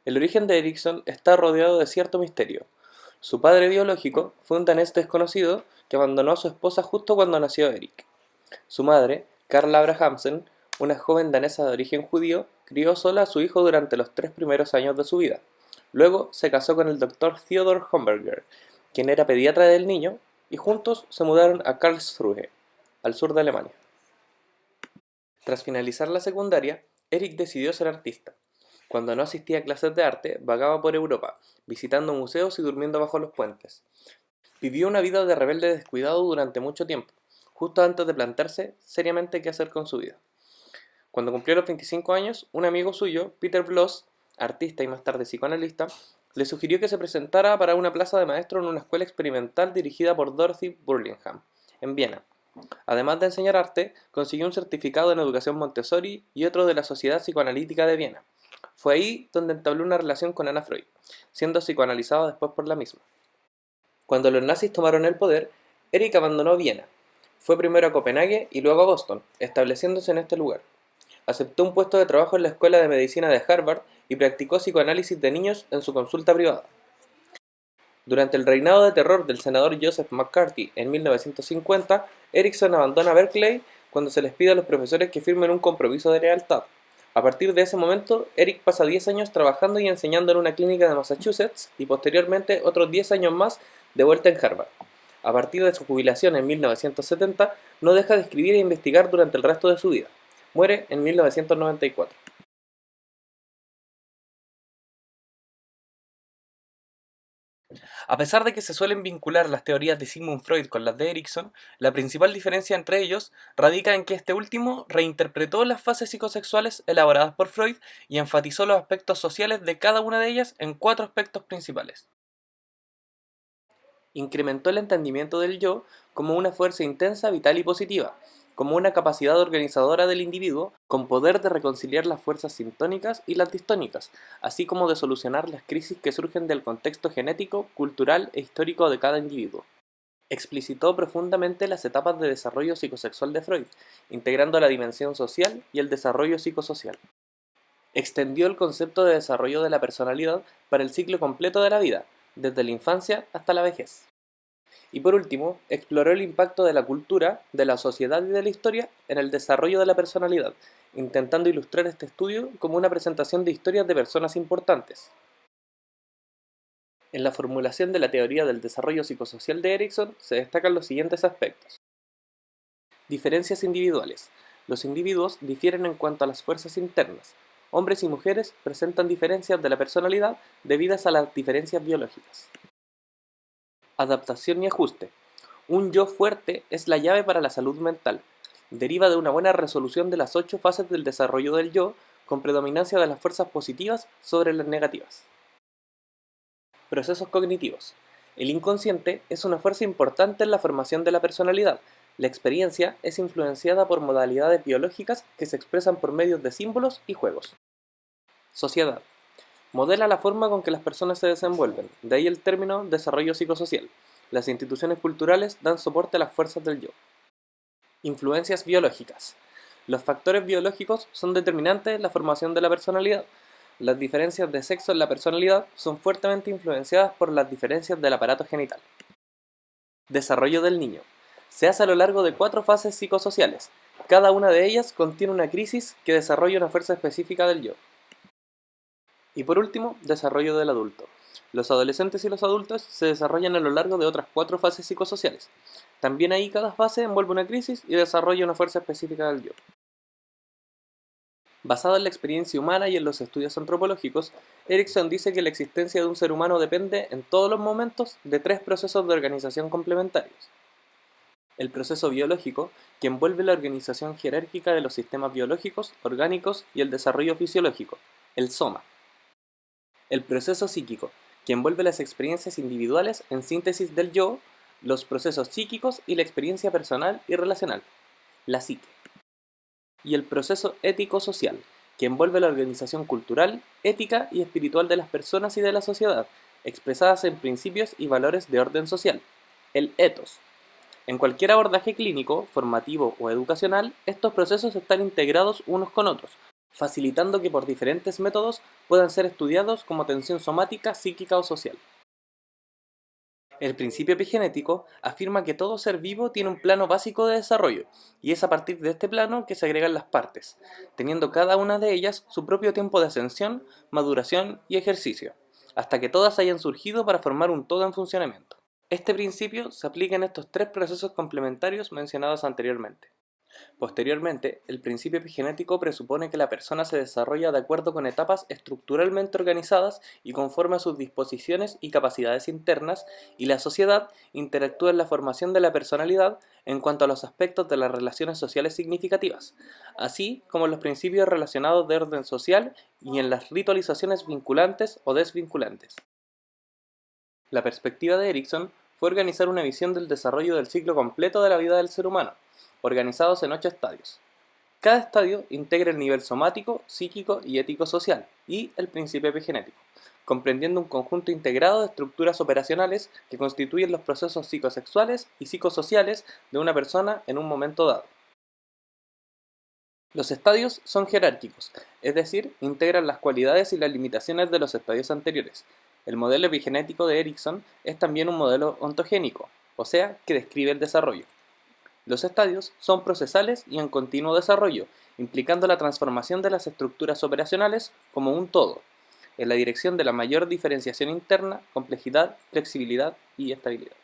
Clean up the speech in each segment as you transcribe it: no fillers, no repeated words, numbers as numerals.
El origen de Erikson está rodeado de cierto misterio. Su padre biológico fue un danés desconocido que abandonó a su esposa justo cuando nació Erik. Su madre, Karla Abrahamsen, una joven danesa de origen judío, crió sola a su hijo durante los 3 primeros años de su vida. Luego se casó con el doctor Theodor Homberger, quien era pediatra del niño, y juntos se mudaron a Karlsruhe, al sur de Alemania. Tras finalizar la secundaria, Erik decidió ser artista. Cuando no asistía a clases de arte, vagaba por Europa, visitando museos y durmiendo bajo los puentes. Vivió una vida de rebelde descuidado durante mucho tiempo, justo antes de plantearse seriamente qué hacer con su vida. Cuando cumplió los 25 años, un amigo suyo, Peter Bloss, artista y más tarde psicoanalista, le sugirió que se presentara para una plaza de maestro en una escuela experimental dirigida por Dorothy Burlingham, en Viena. Además de enseñar arte, consiguió un certificado en educación Montessori y otro de la Sociedad Psicoanalítica de Viena. Fue ahí donde entabló una relación con Anna Freud, siendo psicoanalizado después por la misma. Cuando los nazis tomaron el poder, Erik abandonó Viena. Fue primero a Copenhague y luego a Boston, estableciéndose en este lugar. Aceptó un puesto de trabajo en la Escuela de Medicina de Harvard y practicó psicoanálisis de niños en su consulta privada. Durante el reinado de terror del senador Joseph McCarthy en 1950, Erikson abandona Berkeley cuando se les pide a los profesores que firmen un compromiso de lealtad. A partir de ese momento, Erik pasa 10 años trabajando y enseñando en una clínica de Massachusetts y posteriormente otros 10 años más de vuelta en Harvard. A partir de su jubilación en 1970, no deja de escribir e investigar durante el resto de su vida. Muere en 1994. A pesar de que se suelen vincular las teorías de Sigmund Freud con las de Erikson, la principal diferencia entre ellos radica en que este último reinterpretó las fases psicosexuales elaboradas por Freud y enfatizó los aspectos sociales de cada una de ellas en 4 aspectos principales. Incrementó el entendimiento del yo como una fuerza intensa, vital y positiva, como una capacidad organizadora del individuo con poder de reconciliar las fuerzas sintónicas y las distónicas, así como de solucionar las crisis que surgen del contexto genético, cultural e histórico de cada individuo. Explicitó profundamente las etapas de desarrollo psicosexual de Freud, integrando la dimensión social y el desarrollo psicosocial. Extendió el concepto de desarrollo de la personalidad para el ciclo completo de la vida, desde la infancia hasta la vejez. Y por último, exploró el impacto de la cultura, de la sociedad y de la historia en el desarrollo de la personalidad, intentando ilustrar este estudio como una presentación de historias de personas importantes. En la formulación de la teoría del desarrollo psicosocial de Erikson se destacan los siguientes aspectos. Diferencias individuales. Los individuos difieren en cuanto a las fuerzas internas. Hombres y mujeres presentan diferencias de la personalidad debidas a las diferencias biológicas. Adaptación y ajuste. Un yo fuerte es la llave para la salud mental. Deriva de una buena resolución de las 8 fases del desarrollo del yo, con predominancia de las fuerzas positivas sobre las negativas. Procesos cognitivos. El inconsciente es una fuerza importante en la formación de la personalidad. La experiencia es influenciada por modalidades biológicas que se expresan por medios de símbolos y juegos. Sociedad. Modela la forma con que las personas se desenvuelven, de ahí el término desarrollo psicosocial. Las instituciones culturales dan soporte a las fuerzas del yo. Influencias biológicas. Los factores biológicos son determinantes en la formación de la personalidad. Las diferencias de sexo en la personalidad son fuertemente influenciadas por las diferencias del aparato genital. Desarrollo del niño. Se hace a lo largo de 4 fases psicosociales. Cada una de ellas contiene una crisis que desarrolla una fuerza específica del yo. Y por último, desarrollo del adulto. Los adolescentes y los adultos se desarrollan a lo largo de otras 4 fases psicosociales. También ahí cada fase envuelve una crisis y desarrolla una fuerza específica del yo. Basado en la experiencia humana y en los estudios antropológicos, Erikson dice que la existencia de un ser humano depende en todos los momentos de 3 procesos de organización complementarios. El proceso biológico, que envuelve la organización jerárquica de los sistemas biológicos, orgánicos y el desarrollo fisiológico, el soma. El proceso psíquico, que envuelve las experiencias individuales en síntesis del yo, los procesos psíquicos y la experiencia personal y relacional, la psique. Y el proceso ético-social, que envuelve la organización cultural, ética y espiritual de las personas y de la sociedad, expresadas en principios y valores de orden social, el ethos. En cualquier abordaje clínico, formativo o educacional, estos procesos están integrados unos con otros, facilitando que por diferentes métodos puedan ser estudiados como tensión somática, psíquica o social. El principio epigenético afirma que todo ser vivo tiene un plano básico de desarrollo, y es a partir de este plano que se agregan las partes, teniendo cada una de ellas su propio tiempo de ascensión, maduración y ejercicio, hasta que todas hayan surgido para formar un todo en funcionamiento. Este principio se aplica en estos tres procesos complementarios mencionados anteriormente. Posteriormente, el principio epigenético presupone que la persona se desarrolla de acuerdo con etapas estructuralmente organizadas y conforme a sus disposiciones y capacidades internas, y la sociedad interactúa en la formación de la personalidad en cuanto a los aspectos de las relaciones sociales significativas, así como en los principios relacionados de orden social y en las ritualizaciones vinculantes o desvinculantes. La perspectiva de Erikson fue organizar una visión del desarrollo del ciclo completo de la vida del ser humano, organizados en 8 estadios. Cada estadio integra el nivel somático, psíquico y ético-social, y el principio epigenético, comprendiendo un conjunto integrado de estructuras operacionales que constituyen los procesos psicosexuales y psicosociales de una persona en un momento dado. Los estadios son jerárquicos, es decir, integran las cualidades y las limitaciones de los estadios anteriores. El modelo epigenético de Erikson es también un modelo ontogénico, o sea, que describe el desarrollo. Los estadios son procesales y en continuo desarrollo, implicando la transformación de las estructuras operacionales como un todo, en la dirección de la mayor diferenciación interna, complejidad, flexibilidad y estabilidad.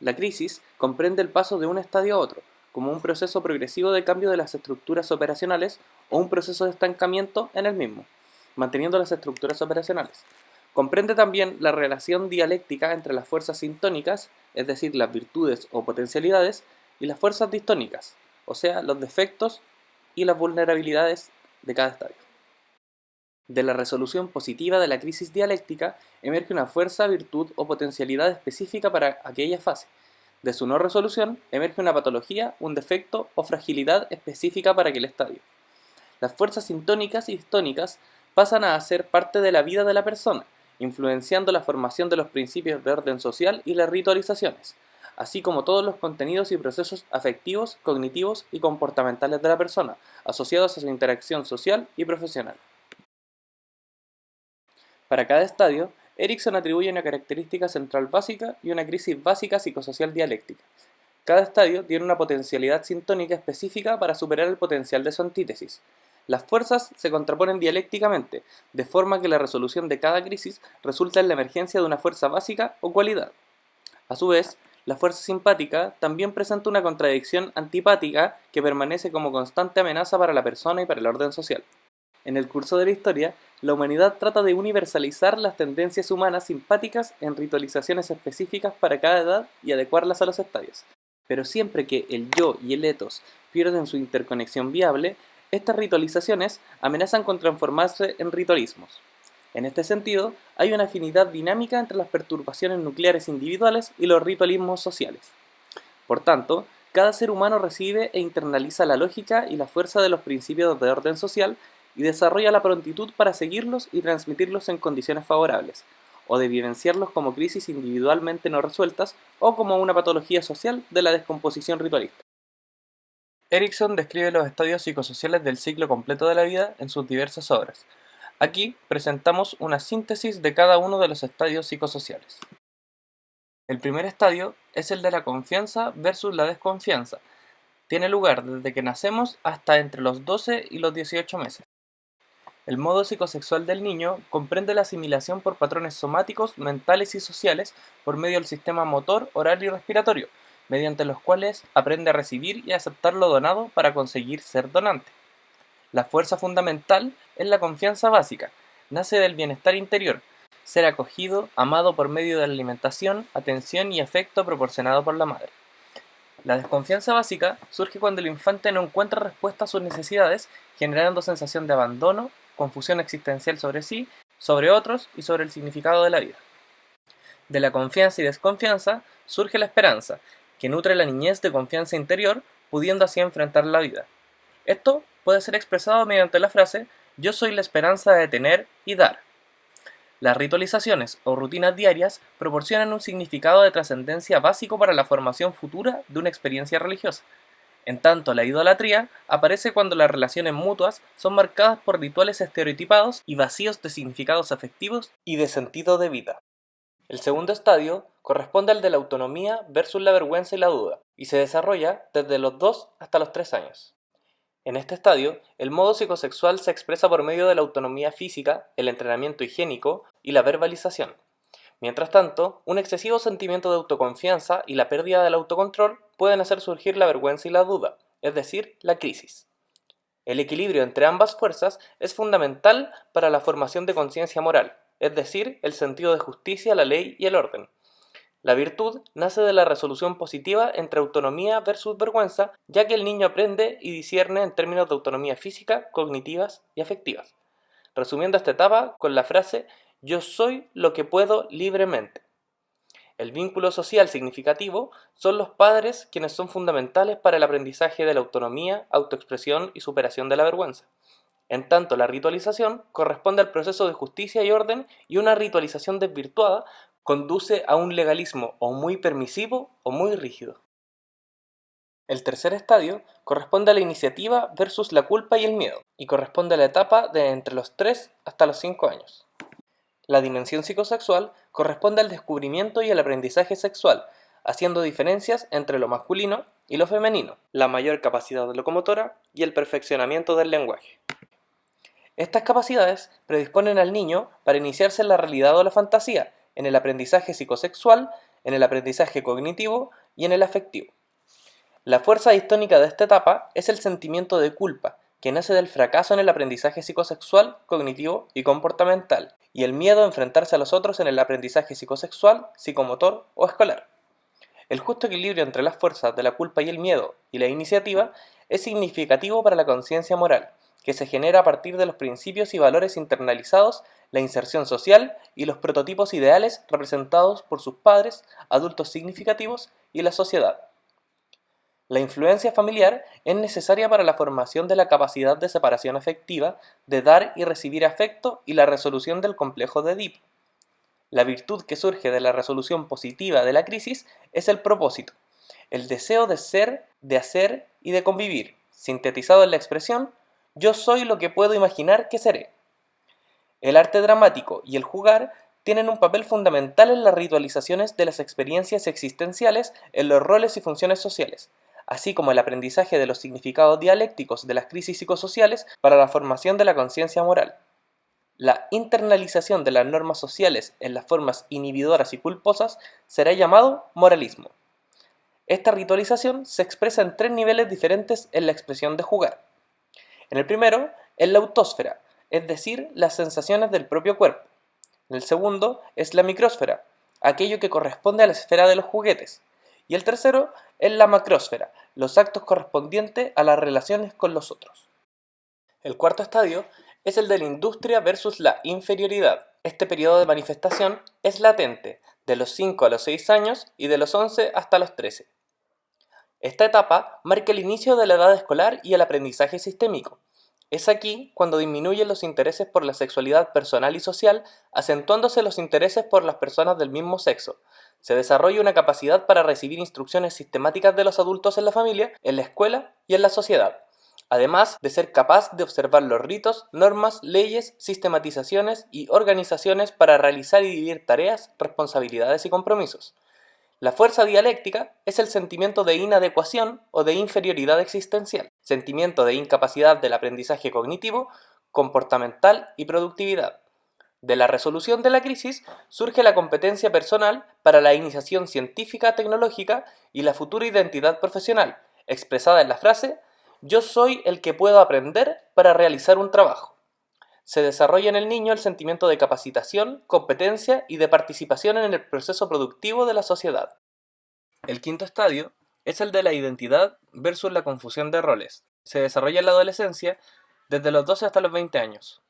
La crisis comprende el paso de un estadio a otro, como un proceso progresivo de cambio de las estructuras operacionales o un proceso de estancamiento en el mismo, manteniendo las estructuras operacionales. Comprende también la relación dialéctica entre las fuerzas sintónicas, es decir, las virtudes o potencialidades, y las fuerzas distónicas, o sea, los defectos y las vulnerabilidades de cada estadio. De la resolución positiva de la crisis dialéctica emerge una fuerza, virtud o potencialidad específica para aquella fase. De su no resolución emerge una patología, un defecto o fragilidad específica para aquel estadio. Las fuerzas sintónicas y distónicas pasan a ser parte de la vida de la persona, influenciando la formación de los principios de orden social y las ritualizaciones, así como todos los contenidos y procesos afectivos, cognitivos y comportamentales de la persona, asociados a su interacción social y profesional. Para cada estadio, Erikson atribuye una característica central básica y una crisis básica psicosocial dialéctica. Cada estadio tiene una potencialidad sintónica específica para superar el potencial de su antítesis. Las fuerzas se contraponen dialécticamente, de forma que la resolución de cada crisis resulta en la emergencia de una fuerza básica o cualidad. A su vez, la fuerza simpática también presenta una contradicción antipática que permanece como constante amenaza para la persona y para el orden social. En el curso de la historia, la humanidad trata de universalizar las tendencias humanas simpáticas en ritualizaciones específicas para cada edad y adecuarlas a los estadios. Pero siempre que el yo y el etos pierden su interconexión viable, estas ritualizaciones amenazan con transformarse en ritualismos. En este sentido, hay una afinidad dinámica entre las perturbaciones nucleares individuales y los ritualismos sociales. Por tanto, cada ser humano recibe e internaliza la lógica y la fuerza de los principios de orden social y desarrolla la prontitud para seguirlos y transmitirlos en condiciones favorables, o de vivenciarlos como crisis individualmente no resueltas o como una patología social de la descomposición ritualista. Erikson describe los estadios psicosociales del ciclo completo de la vida en sus diversas obras. Aquí presentamos una síntesis de cada uno de los estadios psicosociales. El primer estadio es el de la confianza versus la desconfianza. Tiene lugar desde que nacemos hasta entre los 12 y los 18 meses. El modo psicosexual del niño comprende la asimilación por patrones somáticos, mentales y sociales por medio del sistema motor, oral y respiratorio, mediante los cuales aprende a recibir y aceptar lo donado para conseguir ser donante. La fuerza fundamental es la confianza básica, nace del bienestar interior, ser acogido, amado por medio de la alimentación, atención y afecto proporcionado por la madre. La desconfianza básica surge cuando el infante no encuentra respuesta a sus necesidades, generando sensación de abandono, confusión existencial sobre sí, sobre otros y sobre el significado de la vida. De la confianza y desconfianza surge la esperanza, que nutre la niñez de confianza interior, pudiendo así enfrentar la vida. Esto puede ser expresado mediante la frase "yo soy la esperanza de tener y dar". Las ritualizaciones o rutinas diarias proporcionan un significado de trascendencia básico para la formación futura de una experiencia religiosa. En tanto, la idolatría aparece cuando las relaciones mutuas son marcadas por rituales estereotipados y vacíos de significados afectivos y de sentido de vida. El segundo estadio corresponde al de la autonomía versus la vergüenza y la duda, y se desarrolla desde los 2 hasta los 3 años. En este estadio, el modo psicosexual se expresa por medio de la autonomía física, el entrenamiento higiénico y la verbalización. Mientras tanto, un excesivo sentimiento de autoconfianza y la pérdida del autocontrol pueden hacer surgir la vergüenza y la duda, es decir, la crisis. El equilibrio entre ambas fuerzas es fundamental para la formación de conciencia moral, es decir, el sentido de justicia, la ley y el orden. La virtud nace de la resolución positiva entre autonomía versus vergüenza, ya que el niño aprende y discierne en términos de autonomía física, cognitivas y afectivas. Resumiendo esta etapa con la frase "yo soy lo que puedo libremente". El vínculo social significativo son los padres quienes son fundamentales para el aprendizaje de la autonomía, autoexpresión y superación de la vergüenza. En tanto, la ritualización corresponde al proceso de justicia y orden, y una ritualización desvirtuada conduce a un legalismo o muy permisivo o muy rígido. El tercer estadio corresponde a la iniciativa versus la culpa y el miedo, y corresponde a la etapa de entre los 3 hasta los 5 años. La dimensión psicosexual corresponde al descubrimiento y el aprendizaje sexual, haciendo diferencias entre lo masculino y lo femenino, la mayor capacidad locomotora y el perfeccionamiento del lenguaje. Estas capacidades predisponen al niño para iniciarse en la realidad o la fantasía, en el aprendizaje psicosexual, en el aprendizaje cognitivo y en el afectivo. La fuerza histónica de esta etapa es el sentimiento de culpa, que nace del fracaso en el aprendizaje psicosexual, cognitivo y comportamental, y el miedo a enfrentarse a los otros en el aprendizaje psicosexual, psicomotor o escolar. El justo equilibrio entre las fuerzas de la culpa y el miedo y la iniciativa es significativo para la conciencia moral, que se genera a partir de los principios y valores internalizados, la inserción social y los prototipos ideales representados por sus padres, adultos significativos y la sociedad. La influencia familiar es necesaria para la formación de la capacidad de separación afectiva, de dar y recibir afecto y la resolución del complejo de Edipo. La virtud que surge de la resolución positiva de la crisis es el propósito, el deseo de ser, de hacer y de convivir, sintetizado en la expresión "yo soy lo que puedo imaginar que seré". El arte dramático y el jugar tienen un papel fundamental en las ritualizaciones de las experiencias existenciales, en los roles y funciones sociales, así como el aprendizaje de los significados dialécticos de las crisis psicosociales para la formación de la conciencia moral. La internalización de las normas sociales en las formas inhibidoras y culposas será llamado moralismo. Esta ritualización se expresa en 3 niveles diferentes en la expresión de jugar. En el primero, es la autósfera, es decir, las sensaciones del propio cuerpo. En el segundo, es la micrósfera, aquello que corresponde a la esfera de los juguetes. Y el tercero, es la macrósfera, los actos correspondientes a las relaciones con los otros. El cuarto estadio es el de la industria versus la inferioridad. Este periodo de manifestación es latente, de los 5 a los 6 años y de los 11 hasta los 13. Esta etapa marca el inicio de la edad escolar y el aprendizaje sistémico. Es aquí cuando disminuyen los intereses por la sexualidad personal y social, acentuándose los intereses por las personas del mismo sexo. Se desarrolla una capacidad para recibir instrucciones sistemáticas de los adultos en la familia, en la escuela y en la sociedad, además de ser capaz de observar los ritos, normas, leyes, sistematizaciones y organizaciones para realizar y dividir tareas, responsabilidades y compromisos. La fuerza dialéctica es el sentimiento de inadecuación o de inferioridad existencial, sentimiento de incapacidad del aprendizaje cognitivo, comportamental y productividad. De la resolución de la crisis surge la competencia personal para la iniciación científica, tecnológica y la futura identidad profesional, expresada en la frase "yo soy el que puedo aprender para realizar un trabajo". Se desarrolla en el niño el sentimiento de capacitación, competencia y de participación en el proceso productivo de la sociedad. El quinto estadio es el de la identidad versus la confusión de roles. Se desarrolla en la adolescencia desde los 12 hasta los 20 años.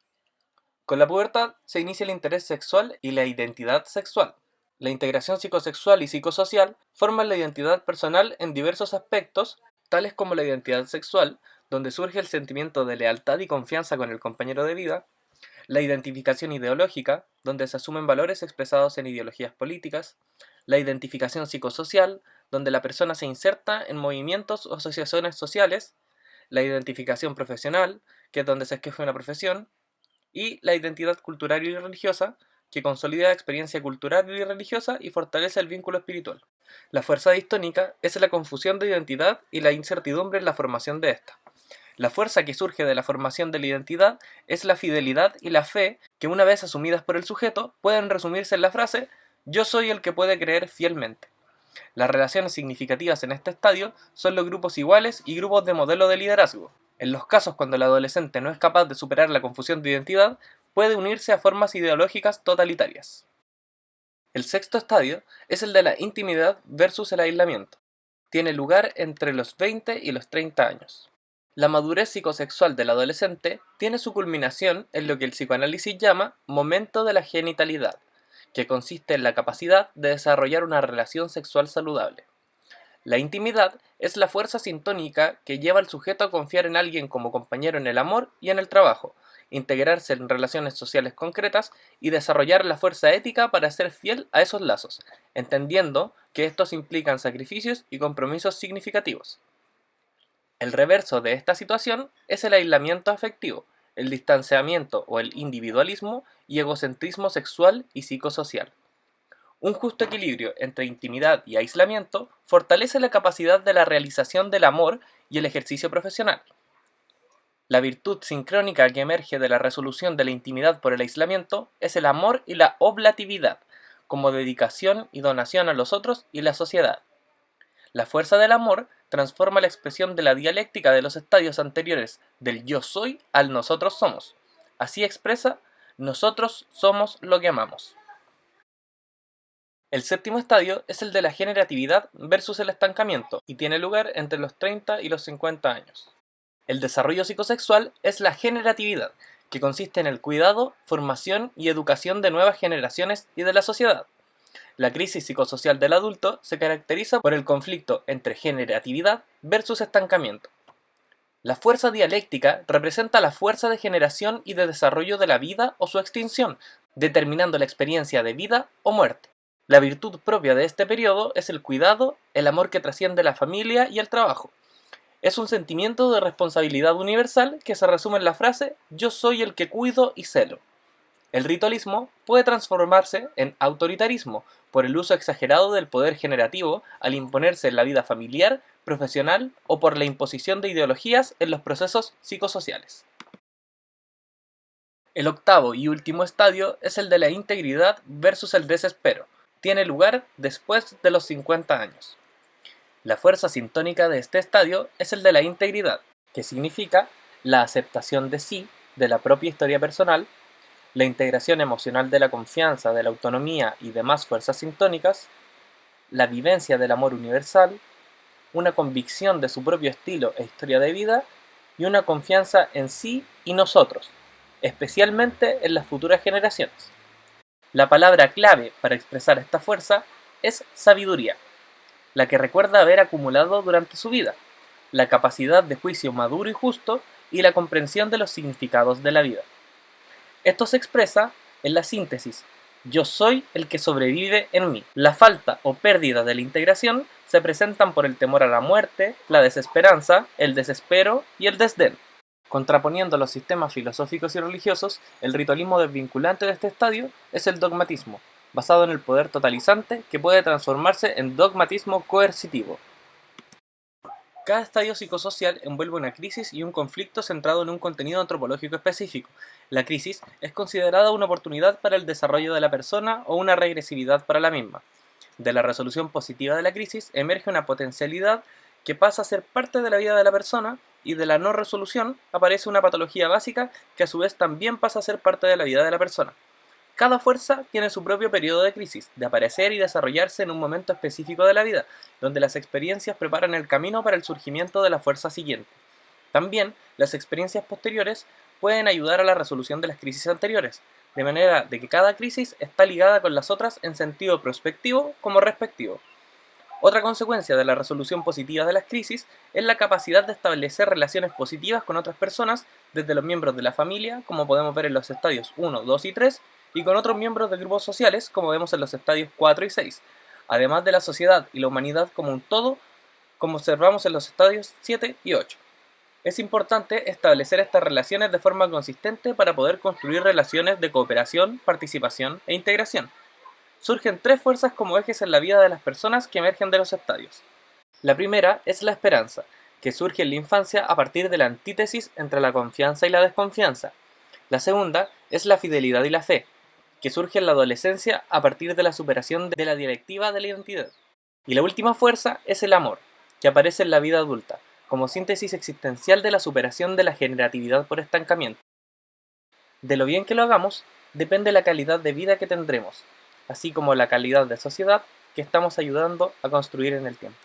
Con la pubertad se inicia el interés sexual y la identidad sexual. La integración psicosexual y psicosocial forman la identidad personal en diversos aspectos, tales como la identidad sexual, donde surge el sentimiento de lealtad y confianza con el compañero de vida; la identificación ideológica, donde se asumen valores expresados en ideologías políticas; la identificación psicosocial, donde la persona se inserta en movimientos o asociaciones sociales, la identificación profesional, que es donde se escoge una profesión, y la identidad cultural y religiosa, que consolida la experiencia cultural y religiosa y fortalece el vínculo espiritual. La fuerza distónica es la confusión de identidad y la incertidumbre en la formación de esta. La fuerza que surge de la formación de la identidad es la fidelidad y la fe que, una vez asumidas por el sujeto, pueden resumirse en la frase «yo soy el que puede creer fielmente». Las relaciones significativas en este estadio son los grupos iguales y grupos de modelo de liderazgo. En los casos cuando el adolescente no es capaz de superar la confusión de identidad, puede unirse a formas ideológicas totalitarias. El sexto estadio es el de la intimidad versus el aislamiento. Tiene lugar entre los 20 y los 30 años. La madurez psicosexual del adolescente tiene su culminación en lo que el psicoanálisis llama momento de la genitalidad, que consiste en la capacidad de desarrollar una relación sexual saludable. La intimidad es la fuerza sintónica que lleva al sujeto a confiar en alguien como compañero en el amor y en el trabajo, integrarse en relaciones sociales concretas y desarrollar la fuerza ética para ser fiel a esos lazos, entendiendo que estos implican sacrificios y compromisos significativos. El reverso de esta situación es el aislamiento afectivo, el distanciamiento o el individualismo y egocentrismo sexual y psicosocial. Un justo equilibrio entre intimidad y aislamiento fortalece la capacidad de la realización del amor y el ejercicio profesional. La virtud sincrónica que emerge de la resolución de la intimidad por el aislamiento es el amor y la oblatividad, como dedicación y donación a los otros y la sociedad. La fuerza del amor transforma la expresión de la dialéctica de los estadios anteriores del yo soy al nosotros somos. Así expresa, nosotros somos lo que amamos. El séptimo estadio es el de la generatividad versus el estancamiento y tiene lugar entre los 30 y los 50 años. El desarrollo psicosexual es la generatividad, que consiste en el cuidado, formación y educación de nuevas generaciones y de la sociedad. La crisis psicosocial del adulto se caracteriza por el conflicto entre generatividad versus estancamiento. La fuerza dialéctica representa la fuerza de generación y de desarrollo de la vida o su extinción, determinando la experiencia de vida o muerte. La virtud propia de este periodo es el cuidado, el amor que trasciende la familia y el trabajo. Es un sentimiento de responsabilidad universal que se resume en la frase «yo soy el que cuido y celo». El ritualismo puede transformarse en autoritarismo por el uso exagerado del poder generativo al imponerse en la vida familiar, profesional o por la imposición de ideologías en los procesos psicosociales. El octavo y último estadio es el de la integridad versus el desespero. Tiene lugar después de los 50 años. La fuerza sintónica de este estadio es el de la integridad, que significa la aceptación de sí, de la propia historia personal, la integración emocional de la confianza, de la autonomía y demás fuerzas sintónicas, la vivencia del amor universal, una convicción de su propio estilo e historia de vida y una confianza en sí y nosotros, especialmente en las futuras generaciones. La palabra clave para expresar esta fuerza es sabiduría, la que recuerda haber acumulado durante su vida, la capacidad de juicio maduro y justo y la comprensión de los significados de la vida. Esto se expresa en la síntesis «yo soy el que sobrevive en mí». La falta o pérdida de la integración se presentan por el temor a la muerte, la desesperanza, el desespero y el desdén. Contraponiendo los sistemas filosóficos y religiosos, el ritualismo desvinculante de este estadio es el dogmatismo, basado en el poder totalizante que puede transformarse en dogmatismo coercitivo. Cada estadio psicosocial envuelve una crisis y un conflicto centrado en un contenido antropológico específico. La crisis es considerada una oportunidad para el desarrollo de la persona o una regresividad para la misma. De la resolución positiva de la crisis emerge una potencialidad que pasa a ser parte de la vida de la persona, y de la no resolución aparece una patología básica que a su vez también pasa a ser parte de la vida de la persona. Cada fuerza tiene su propio periodo de crisis, de aparecer y desarrollarse en un momento específico de la vida, donde las experiencias preparan el camino para el surgimiento de la fuerza siguiente. También, las experiencias posteriores pueden ayudar a la resolución de las crisis anteriores, de manera de que cada crisis está ligada con las otras en sentido prospectivo como respectivo. Otra consecuencia de la resolución positiva de las crisis es la capacidad de establecer relaciones positivas con otras personas, desde los miembros de la familia, como podemos ver en los estadios 1, 2 y 3, y con otros miembros de grupos sociales, como vemos en los estadios 4 y 6, además de la sociedad y la humanidad como un todo, como observamos en los estadios 7 y 8. Es importante establecer estas relaciones de forma consistente para poder construir relaciones de cooperación, participación e integración. Surgen tres fuerzas como ejes en la vida de las personas que emergen de los estadios. La primera es la esperanza, que surge en la infancia a partir de la antítesis entre la confianza y la desconfianza. La segunda es la fidelidad y la fe, que surge en la adolescencia a partir de la superación de la directiva de la identidad. Y la última fuerza es el amor, que aparece en la vida adulta, como síntesis existencial de la superación de la generatividad por estancamiento. De lo bien que lo hagamos, depende la calidad de vida que tendremos, así como la calidad de sociedad que estamos ayudando a construir en el tiempo.